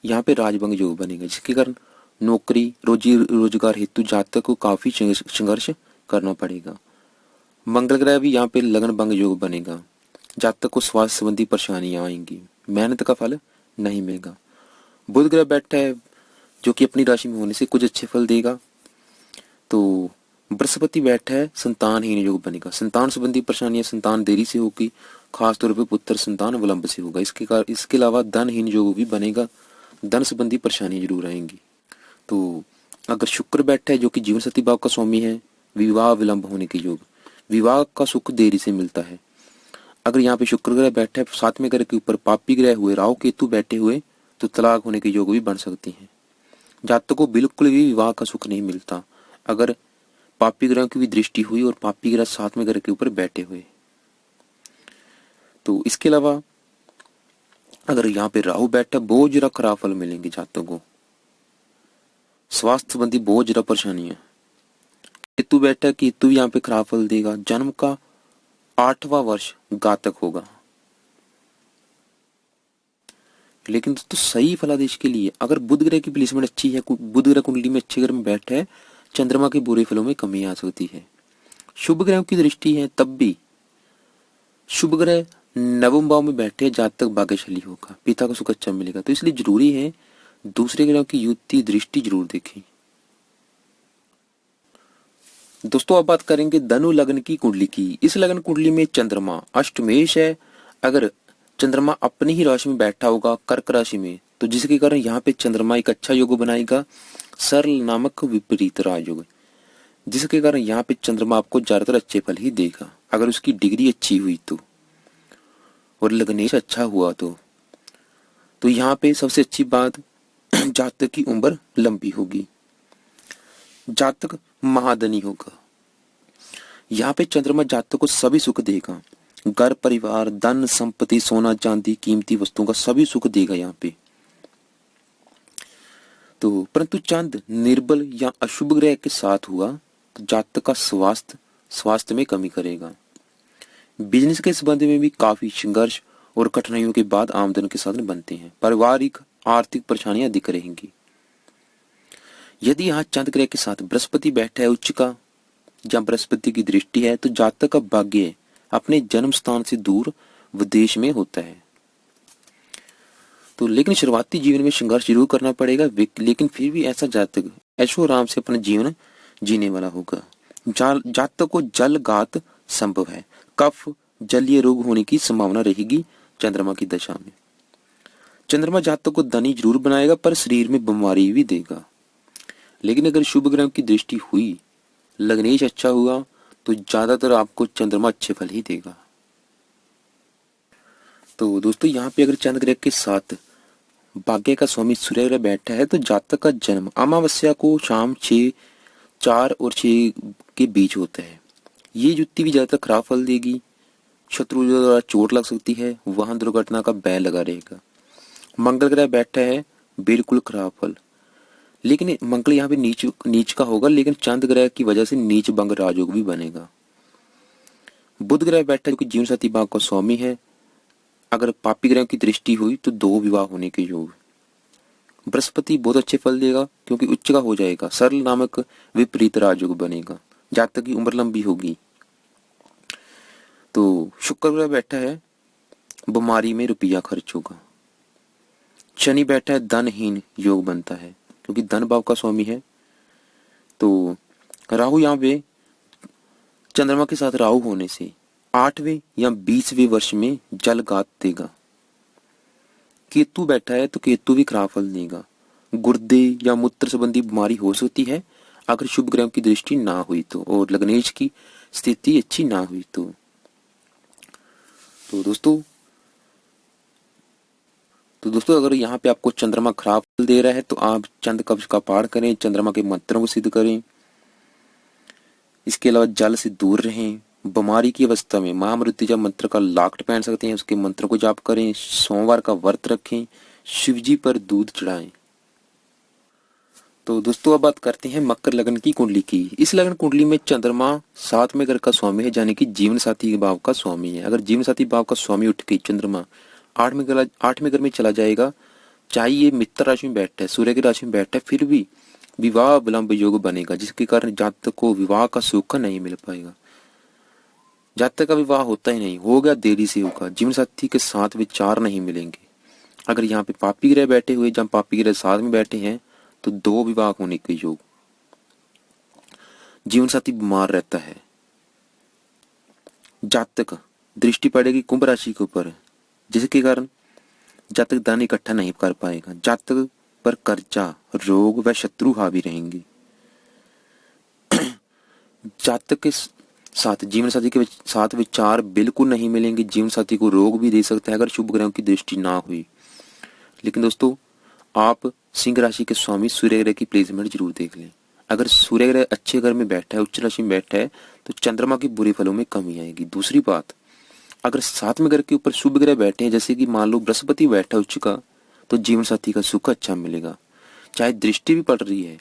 यहाँ पे राजभंग योग बनेगा, जिसके कारण नौकरी रोजी रोजगार हेतु जातक को काफी संघर्ष करना पड़ेगा। मंगल ग्रह भी यहाँ पे लगन भंग योग बनेगा, जातक को स्वास्थ्य संबंधी परेशानियां आएंगी, मेहनत का फल नहीं मिलेगा। बुध ग्रह बैठा है जो कि अपनी राशि में होने से कुछ अच्छे फल देगा। तो बृहस्पति बैठा है, संतानहीन योग बनेगा, संतान संबंधी परेशानियां, संतान देरी से होगी, खासतौर पर पुत्र संतान विलंब से होगा। इसके अलावा धनहीन योग भी बनेगा, धन संबंधी परेशानियां जरूर आएंगी। तो अगर शुक्र बैठा है जो कि जीवन साथी भाव का स्वामी है, विवाह विलंब होने के योग, विवाह का सुख देरी से मिलता है। अगर यहाँ पे शुक्र ग्रह बैठा है, 7वें ग्रह के ऊपर पापी ग्रह हुए, राहु केतु बैठे हुए, तो तलाक होने के योग भी बन सकते हैं। जातकों को बिल्कुल भी विवाह का सुख नहीं मिलता अगर पापी ग्रह की भी दृष्टि हुई और पापी ग्रह 7वें ग्रह के ऊपर बैठे हुए। तो इसके अलावा अगर यहाँ पे राहु बैठा, बहुत जरा खराब फल मिलेंगे जातकों को, स्वास्थ्य संबंधी बहुत जरा परेशानियां। केतु बैठा, केतु यहाँ पे खराब फल देगा, जन्म का 8वां वर्ष घातक होगा। लेकिन दोस्तों सही फलादेश के लिए अगर बुध ग्रह की प्लेसमेंट अच्छी है, बुध ग्रह कुंडली में अच्छे घर में बैठा है, चंद्रमा के बुरे फलों में कमी आ सकती है। शुभ ग्रहों की दृष्टि है तब भी शुभ ग्रह 9वें भाव में बैठे, जातक भाग्यशाली होगा, पिता को सुख अच्छा मिलेगा। तो इसलिए जरूरी है दूसरे ग्रहों की युति दृष्टि जरूर देखें। दोस्तों अब बात करेंगे धनु लग्न की कुंडली की। इस लग्न कुंडली में चंद्रमा अष्टमेश है। अगर चंद्रमा अपनी ही राशि में बैठा होगा कर्क राशि में, तो जिसके कारण यहाँ पे चंद्रमा एक अच्छा योग बनाएगा, सरल नामक विपरीत राजयोग, जिसके कारण यहाँ पे चंद्रमा आपको ज्यादातर अच्छे फल ही देगा अगर उसकी डिग्री अच्छी हुई तो, और लग्नेश अच्छा हुआ तो यहाँ पे सबसे अच्छी बात जातक की उम्र लंबी होगी, जातक महाधनी होगा। यहाँ पे चंद्रमा जातक को सभी सुख देगा, घर परिवार धन संपत्ति सोना चांदी कीमती वस्तुओं का सभी सुख देगा यहाँ पे। तो परंतु चंद निर्बल या अशुभ ग्रह के साथ हुआ तो जातक का स्वास्थ्य में कमी करेगा। बिजनेस के संबंध में भी काफी संघर्ष और कठिनाइयों के बाद आमदन के साधन बनते हैं। पारिवारिक आर्थिक परेशानियां दिख रहेंगी। यदि यहाँ चंद्र ग्रह के साथ बृहस्पति बैठा है उच्च का, या बृहस्पति की दृष्टि है, तो जातक का भाग्य अपने जन्म स्थान से दूर विदेश में होता है। तो लेकिन शुरुआती जीवन में संघर्ष जरूर करना पड़ेगा, लेकिन फिर भी ऐसा जातक ऐशो आराम से अपना जीवन जीने वाला होगा। जातक को जल घात संभव है, कफ जलीय रोग होने की संभावना रहेगी चंद्रमा की दशा में। चंद्रमा जातक को धनी जरूर बनाएगा पर शरीर में बीमारी भी देगा। लेकिन अगर शुभ ग्रह की दृष्टि हुई, लग्नेश अच्छा हुआ, तो ज्यादातर आपको चंद्रमा अच्छे फल ही देगा। तो दोस्तों यहाँ पे अगर चंद्र ग्रह के साथ भाग्य का स्वामी सूर्य ग्रह बैठा है तो जातक का जन्म अमावस्या को शाम 4 और 6 के बीच होता है। ये युति भी ज्यादातर खराब फल देगी, शत्रु द्वारा चोट लग सकती है, वाहन दुर्घटना का भय लगा रहेगा। मंगल ग्रह बैठा है, बिल्कुल खराब फल, लेकिन मंगल यहाँ पे नीच का होगा, लेकिन चंद्र ग्रह की वजह से नीच भंग राजयोग भी बनेगा। बुध ग्रह बैठा है जो कि जीवन साथी भाव का स्वामी है, अगर पापी ग्रह की दृष्टि हुई तो 2 विवाह होने के योग। बृहस्पति बहुत अच्छे फल देगा क्योंकि उच्च का हो जाएगा, सरल नामक विपरीत राजयोग बनेगा, जातक की उम्र लंबी होगी। तो शुक्र ग्रह बैठा है, बीमारी में रुपया खर्च होगा। शनि बैठा है, धनहीन योग बनता है क्योंकि धन भाव का स्वामी है। तो राहु यहाँ पे चंद्रमा के साथ राहु होने से 8वें या 20वें वर्ष में जलघात देगा। केतु बैठा है तो केतु भी खराब फल देगा, गुर्दे या मूत्र संबंधी बीमारी हो सकती है अगर शुभ ग्रह की दृष्टि ना हुई तो, और लग्नेश की स्थिति अच्छी ना हुई तो। दोस्तों अगर यहाँ पे आपको चंद्रमा खराब फल दे रहा है तो आप चंद्र कवच का पाठ करें, चंद्रमा के मंत्रों को सिद्ध करें। इसके अलावा जल से दूर रहें। बीमारी की अवस्था में महामृत्युंजय मंत्र का लाकट पहन सकते हैं, उसके मंत्र को जाप करें। सोमवार का व्रत रखें, शिवजी पर दूध चढ़ाएं। तो दोस्तों अब बात करते हैं मकर लग्न की कुंडली की। इस लग्न कुंडली में चंद्रमा 7वें घर का स्वामी है, यानी कि जीवन साथी भाव का स्वामी है। अगर जीवन साथी भाव का स्वामी उठ के चंद्रमा 8वें घर में चला जाएगा, चाहे ये मित्र राशि में बैठा है, सूर्य की राशि में बैठा है, फिर भी विवाह विलंब योग बनेगा, जिसके कारण जातक को विवाह का सुख नहीं मिल पाएगा। जातक का विवाह होता ही नहीं, हो गया देरी से होगा, जीवन साथी के साथ विचार नहीं मिलेंगे। अगर यहाँ पे पापी ग्रह बैठे हुए, जहाँ पापी ग्रह साथ में बैठे हैं, तो 2 विवाह होने के योग। जीवन साथी बीमार रहता है, जातक दृष्टि पड़ेगी कुंभ राशि के ऊपर, जिसके कारण जातक धन इकट्ठा नहीं कर पाएगा। जातक पर कर्जा, रोग व शत्रु हावी रहेंगे। जातक के साथ जीवन साथी के साथ विचार बिल्कुल नहीं मिलेंगे, जीवन साथी को रोग भी दे सकता है अगर शुभ ग्रहों की दृष्टि ना हुई। लेकिन दोस्तों आप सिंह राशि के स्वामी सूर्य ग्रह की प्लेसमेंट जरूर देख लें। अगर सूर्य ग्रह अच्छे घर में बैठा है, उच्च राशि में बैठा है, तो चंद्रमा के बुरे फलों में कमी आएगी। दूसरी बात, अगर 7वें घर के ऊपर शुभ ग्रह बैठे हैं, जैसे कि मान लो बृहस्पति बैठा उच्च का, तो जीवन साथी का सुख अच्छा मिलेगा, चाहे दृष्टि भी पड़ रही है।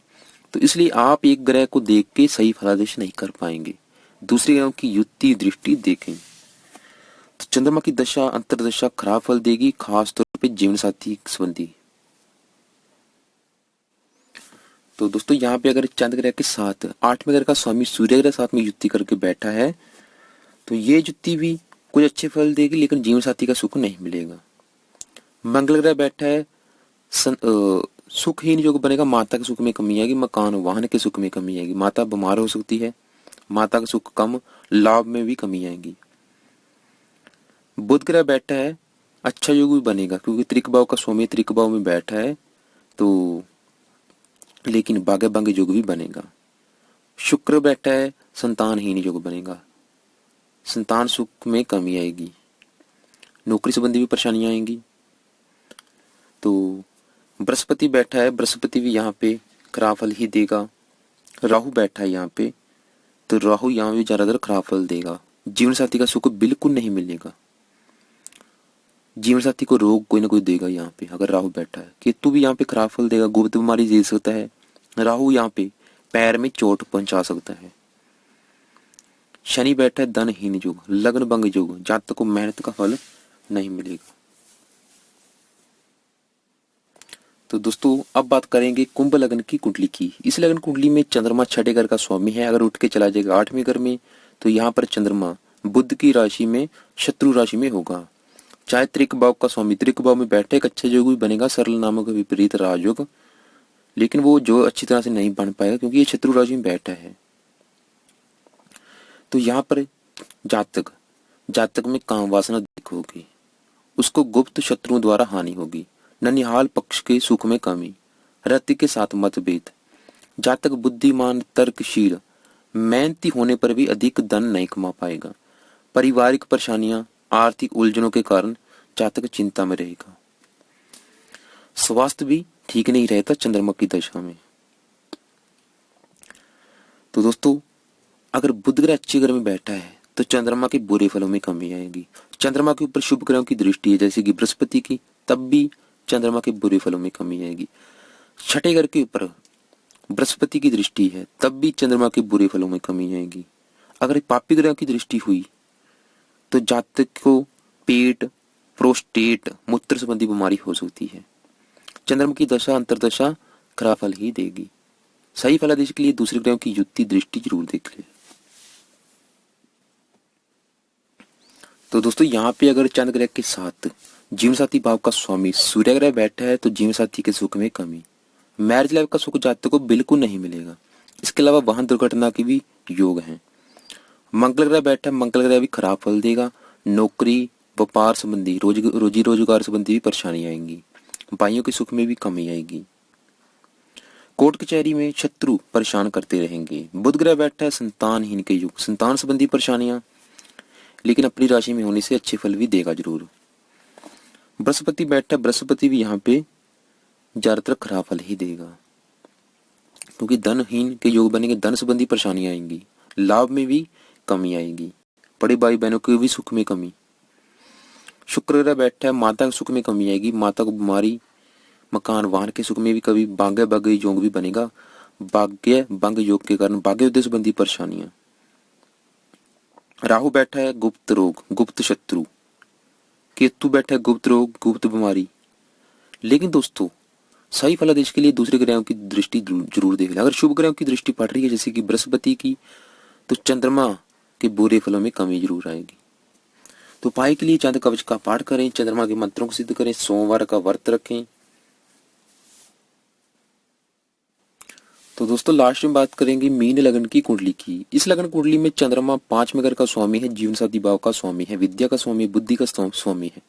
तो इसलिए आप एक ग्रह को देख के सही फलादेश नहीं कर पाएंगे, दूसरे ग्रहों की युति दृष्टि देखें। तो चंद्रमा की दशा अंतरदशा खराब फल देगी, खासतौर पे जीवन साथी संबंधी। तो दोस्तों यहाँ पे अगर चंद्र ग्रह के साथ 8वें घर का स्वामी सूर्य ग्रह साथ में युति करके बैठा है, तो ये युति भी कुछ अच्छे फल देगी, लेकिन जीवन साथी का सुख नहीं मिलेगा। मंगल ग्रह बैठा है, सुखहीन योग बनेगा, माता के सुख में कमी आएगी, मकान वाहन के सुख में कमी आएगी, माता बीमार हो सकती है, माता का सुख कम, लाभ में भी कमी आएगी। बुध ग्रह बैठा है, अच्छा योग भी बनेगा क्योंकि त्रिक भाव का स्वामी त्रिक भाव में बैठा है, तो लेकिन भाग्य भंग योग भी बनेगा। शुक्र बैठा है, संतानहीन योग बनेगा, संतान सुख में कमी आएगी, नौकरी संबंधी भी परेशानियां आएंगी। तो बृहस्पति बैठा है, बृहस्पति भी यहाँ पे खराब फल ही देगा। राहु बैठा है यहाँ पे, तो राहु यहाँ भी ज्यादातर खराब फल देगा, जीवन साथी का सुख बिल्कुल नहीं मिलेगा, जीवन साथी को रोग कोई ना कोई देगा यहाँ पे अगर राहु बैठा है। केतु भी यहाँ पे खराब फल देगा, गुप्त बीमारी दे सकता है। राहु यहाँ पे पैर में चोट पहुंचा सकता है। शनि बैठा है, धनहीन योग, लग्न भंग योग, जातक को मेहनत का फल नहीं मिलेगा। तो दोस्तों अब बात करेंगे कुंभ लग्न की कुंडली की। इस लग्न कुंडली में चंद्रमा 6ठे घर का स्वामी है, अगर उठ के चला जाएगा 8वें घर में, तो यहाँ पर चंद्रमा बुध की राशि में शत्रु राशि में होगा। चाहे त्रिक भाव का स्वामी त्रिक भाव में बैठे एक अच्छा योग भी बनेगा, सरल नामों के विपरीत राजयोग, लेकिन वो जो अच्छी तरह से नहीं बन पाएगा क्योंकि ये शत्रु राशि में बैठा है। तो यहाँ पर जातक जातक में काम वासना अधिक होगी, उसको गुप्त शत्रुओं द्वारा हानि होगी, ननिहाल पक्ष के सुख में कमी, रति के साथ मतभेद, जातक बुद्धिमान तर्कशील मेहनती होने पर भी अधिक धन नहीं कमा पाएगा, पारिवारिक परेशानियां आर्थिक उलझनों के कारण जातक चिंता में रहेगा, स्वास्थ्य भी ठीक नहीं रहता चंद्रमा की दशा में। तो दोस्तों अगर बुध ग्रह अच्छे ग्रह में बैठा है तो चंद्रमा के बुरे फलों में कमी आएगी। चंद्रमा के ऊपर शुभ ग्रहों की दृष्टि है जैसे कि बृहस्पति की, तब भी चंद्रमा के बुरे फलों में कमी आएगी। छठे घर के ऊपर बृहस्पति की दृष्टि है तब भी चंद्रमा के बुरे फलों में कमी आएगी। अगर पापी ग्रह की दृष्टि हुई तो जातक को पेट, प्रोस्टेट, मूत्र संबंधी बीमारी हो सकती है। चंद्रमा की दशा अंतरदशा खराब फल ही देगी। सही फलादेश के लिए दूसरे ग्रहों की युक्ति दृष्टि जरूर देख ले। तो दोस्तों यहाँ पे अगर चंद्र ग्रह के साथ जीवन साथी भाव का स्वामी सूर्य ग्रह बैठा है तो जीवन साथी के सुख में कमी, मैरिज लाइफ का सुख जातक को बिल्कुल नहीं मिलेगा। इसके अलावा वाहन दुर्घटना की भी योग है। मंगल ग्रह बैठा है, मंगल ग्रह भी खराब फल देगा। नौकरी, व्यापार संबंधी, रोजी रोजगार संबंधी भी परेशानी आएंगी। भाइयों के सुख में भी कमी आएगी। कोर्ट कचहरी में शत्रु परेशान करते रहेंगे। बुध ग्रह बैठा है संतानहीन के युग, संतान संबंधी परेशानियां, लेकिन अपनी राशि में होने से अच्छे फल भी देगा जरूर। बृहस्पति बैठा है, बृहस्पति भी यहाँ पे ज्यादातर खराब फल ही देगा क्योंकि धनहीन के योग बनेंगे, धन संबंधी परेशानियां आएंगी, लाभ में भी कमी आएगी, बड़े भाई बहनों के भी सुख में कमी। शुक्र ग्रह बैठा है, माता के सुख में कमी आएगी, माता को बीमारी, मकान, वाहन के सुख में भी कभी भाग्य भाग्य योग भी बनेगा। भाग्य भंग योग के कारण भाग्य उद्देश्य संबंधी परेशानियां। राहु बैठा है गुप्त रोग, गुप्त शत्रु। केतु बैठा है गुप्त रोग, गुप्त बीमारी। लेकिन दोस्तों सही फलादेश के लिए दूसरे ग्रहों की दृष्टि जरूर देख लें। अगर शुभ ग्रहों की दृष्टि पड़ रही है जैसे कि बृहस्पति की, तो चंद्रमा के बुरे फलों में कमी जरूर आएगी। तो उपाय के लिए चंद्र कवच का पाठ करें, चंद्रमा के मंत्रों को सिद्ध करें, सोमवार का व्रत रखें। तो दोस्तों लास्ट में बात करेंगे मीन लगन की कुंडली की। इस लगन कुंडली में चंद्रमा 5वें घर का स्वामी है, जीवन साथी भाव का स्वामी है, विद्या का स्वामी, बुद्धि का स्वामी है।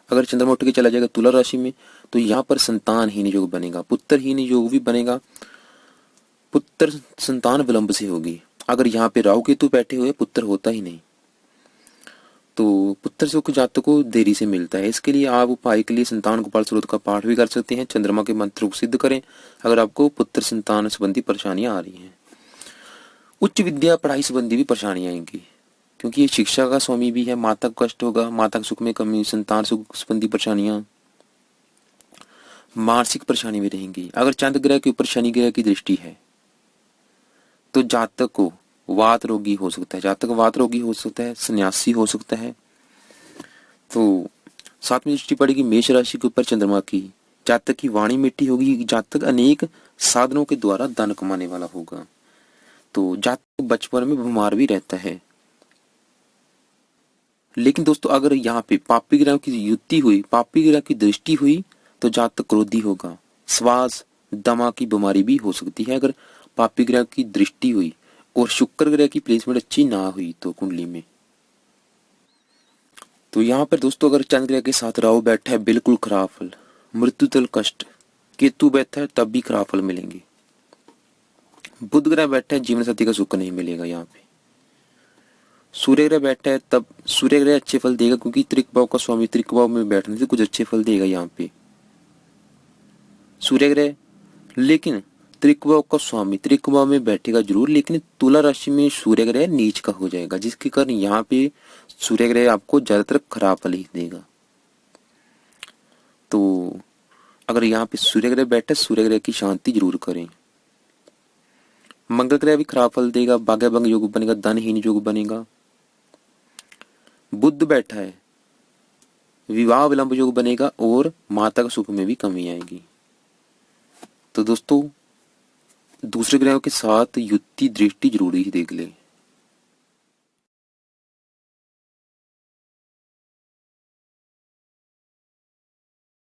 अगर चंद्रमा उठ के चला जाएगा तुला राशि में तो यहाँ पर संतानहीन योग बनेगा, पुत्रहीन योग भी बनेगा, पुत्र संतान विलंब से होगी। अगर यहाँ पे राहु केतु बैठे हुए पुत्र होता ही नहीं, तो पुत्र सुख जातक को देरी से मिलता है। इसके लिए आप उपाय के लिए संतान गोपाल स्रोत का पाठ भी कर सकते हैं। चंद्रमा के मंत्र को सिद्ध करें अगर आपको पुत्र संतान संबंधी परेशानियां आ रही हैं। उच्च विद्या पढ़ाई संबंधी भी परेशानियां आएंगी क्योंकि ये शिक्षा का स्वामी भी है। माता को कष्ट होगा, माता के सुख में कमी, संतान सुख संबंधी परेशानियां, मानसिक परेशानी भी रहेंगी। अगर चंद्र ग्रह के ऊपर शनि ग्रह की दृष्टि है तो जातक को वात रोगी हो सकता है, जातक वात रोगी हो सकता है, सन्यासी हो सकता है। तो सातवीं दृष्टि पड़ेगी मेष राशि के ऊपर चंद्रमा की, जातक की वाणी मिट्टी होगी, जातक अनेक साधनों के द्वारा धन कमाने वाला होगा। तो जातक बचपन में बीमार भी रहता है। लेकिन दोस्तों अगर यहाँ पे पापी ग्रह की युति हुई, पापी ग्रह की दृष्टि हुई तो जातक क्रोधी होगा, श्वास दमा की बीमारी भी हो सकती है अगर पापी ग्रह की दृष्टि हुई और शुक्र ग्रह की प्लेसमेंट अच्छी ना हुई तो कुंडली में। तो यहाँ पर दोस्तों अगर चंद्र ग्रह के साथ राहु बैठा है बिल्कुल खराब फल, मृत्युतल कष्ट। केतु बैठा है तब भी खराब फल मिलेंगे। बुध ग्रह बैठा है जीवन साथी का सुख नहीं मिलेगा। यहाँ पे सूर्य ग्रह बैठा है तब सूर्य ग्रह अच्छे फल देगा क्योंकि त्रिक भाव का स्वामी त्रिक भाव में बैठने से कुछ अच्छे फल देगा यहाँ पे सूर्य ग्रह। लेकिन त्रिक भाव का स्वामी त्रिक भाव में बैठेगा जरूर, लेकिन तुला राशि में सूर्य ग्रह नीच का हो जाएगा जिसके कारण यहाँ पे सूर्य ग्रह आपको ज्यादातर खराब फल ही देगा। तो अगर यहाँ पे सूर्य ग्रह बैठे सूर्य ग्रह की शांति जरूर करें। मंगल ग्रह भी खराब फल देगा, भाग्य भंग योग बनेगा, धनहीन योग बनेगा। बुध बैठा है विवाह विलंब योग बनेगा और माता का सुख में भी कमी आएगी। तो दोस्तों दूसरे ग्रहों के साथ युति दृष्टि जरूरी ही देख ले।